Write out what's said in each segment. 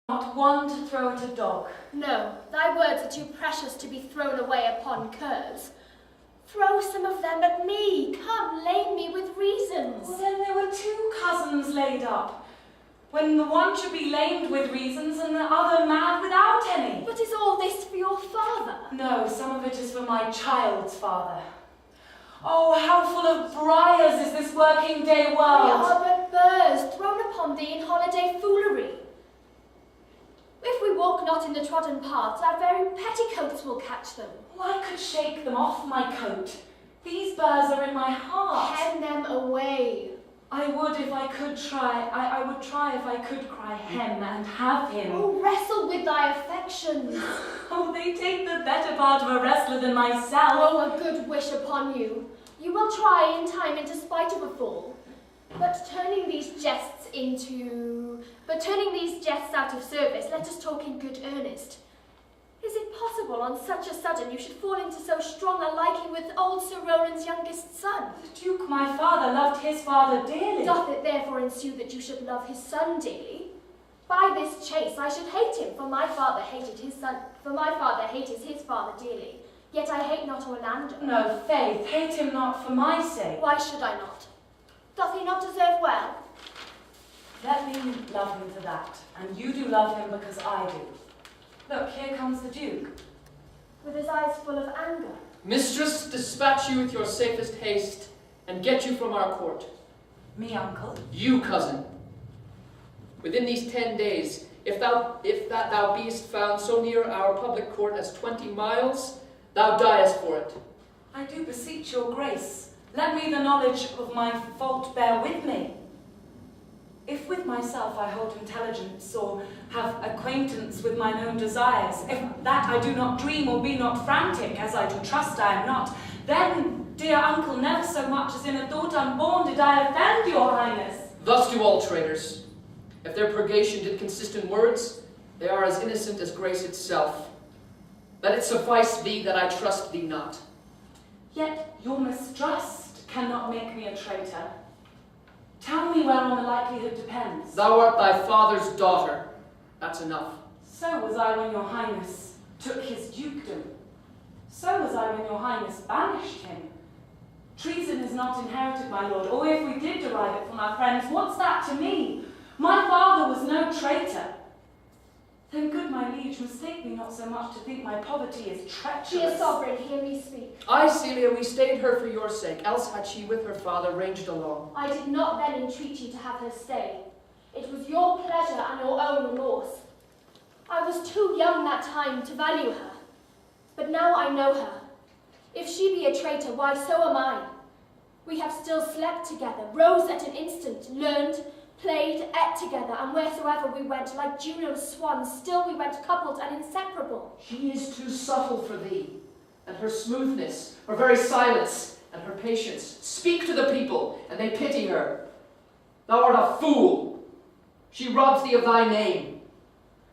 Not one to throw at a dog. No, thy words are too precious to be thrown away upon curs. Throw some of them at me. Come, lay me with reasons. Well, then there were two cousins laid up, when the one should be lamed with reasons and the other mad without any. But is all this for your father? No, some of it is for my child's father. Oh, how full of briars is this working day world! We are but birds thrown upon thee in holiday foolery. If we walk not in the trodden paths, our very petticoats will catch them. Well, I could shake them off my coat. These burrs are in my heart. Hem them away. I would if I could try. I would try if I could cry hem and have him. Oh, wrestle with thy affections. Oh, they take the better part of a wrestler than myself. Oh, a good wish upon you. You will try in time in despite of a fall. But turning these jests out of service, let us talk in good earnest. Is it possible on such a sudden you should fall into so strong a liking with old Sir Rowland's youngest son? The Duke, my father, loved his father dearly. Doth it therefore ensue that you should love his son dearly? By this chase I should hate him, for my father hated his son, for my father hated his father dearly. Yet I hate not Orlando. No, faith, hate him not for my sake. Why should I not? Doth he not deserve well? Let me love him for that, and you do love him because I do. Look, here comes the Duke. With his eyes full of anger. Mistress, dispatch you with your safest haste, and get you from our court. Me, uncle. You, cousin. Within these 10 days, if that thou beest found so near our public court as 20 miles, thou diest for it. I do beseech your grace, let me the knowledge of my fault bear with me. If with myself I hold intelligence, or have acquaintance with mine own desires, if that I do not dream or be not frantic, as I do trust I am not, then, dear uncle, never so much as in a thought unborn did I offend your highness. Thus do all traitors. If their purgation did consist in words, they are as innocent as grace itself. Let it suffice thee that I trust thee not. Yet your mistrust cannot make me a traitor. Tell me whereon the likelihood depends. Thou art thy father's daughter. That's enough. So was I when your highness took his dukedom. So was I when your highness banished him. Treason is not inherited, my lord, or if we did derive it from our friends, what's that to me? My father was no traitor. Then, good my liege, mistake me not so much to think my poverty is treacherous. Dear sovereign, hear me speak. Aye, Celia, we stayed her for your sake, else had she with her father ranged along. I did not then entreat you to have her stay. It was your pleasure and your own remorse. I was too young that time to value her, but now I know her. If she be a traitor, why so am I. We have still slept together, rose at an instant, learned, played, ate together, and wheresoever we went, like Juno's swans, still we went coupled and inseparable. She is too subtle for thee, and her smoothness, her very silence, and her patience speak to the people, and they pity her. Thou art a fool. She robs thee of thy name,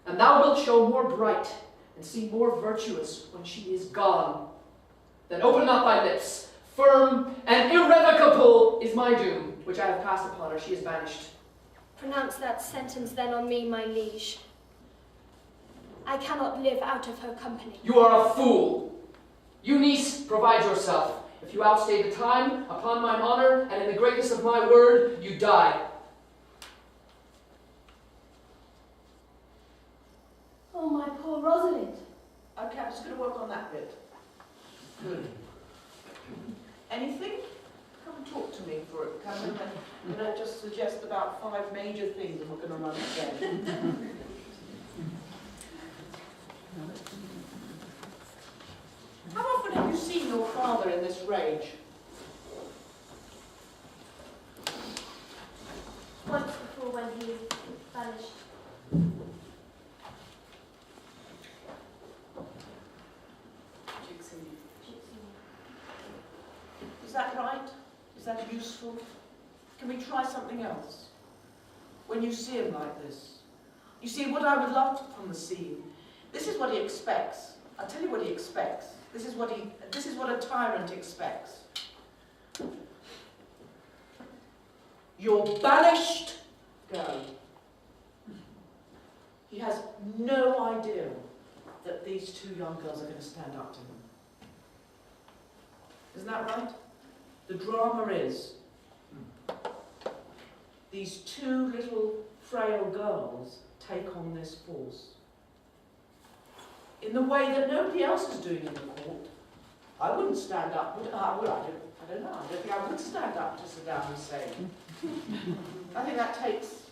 and thou wilt show more bright and seem more virtuous when she is gone. Then open not thy lips. Firm and irrevocable is my doom, which I have passed upon her. She is banished. Pronounce that sentence then on me, my liege. I cannot live out of her company. You are a fool. You, niece, provide yourself. If you outstay the time, upon mine honor, and in the greatness of my word, you die. Oh, my poor Rosalind. Okay, I'm just going to work on that bit. Good. Anything? Come and talk to me for it. Come and I just suggest about 5 major things and we're going to run again. How often have you seen your father in this rage? Once before when he vanished. Is that right? Is that useful? Can we try something else? When you see him like this, you see what I would love from the scene. This is what he expects. I'll tell you what he expects. This is what a tyrant expects. You're banished. Go. He has no idea that these two young girls are going to stand up to him. Isn't that right? The drama is these two little frail girls take on this force in the way that nobody else is doing in the court. I wouldn't stand up, would I? I don't know. I don't think I would stand up to Saddam Hussein. I think that takes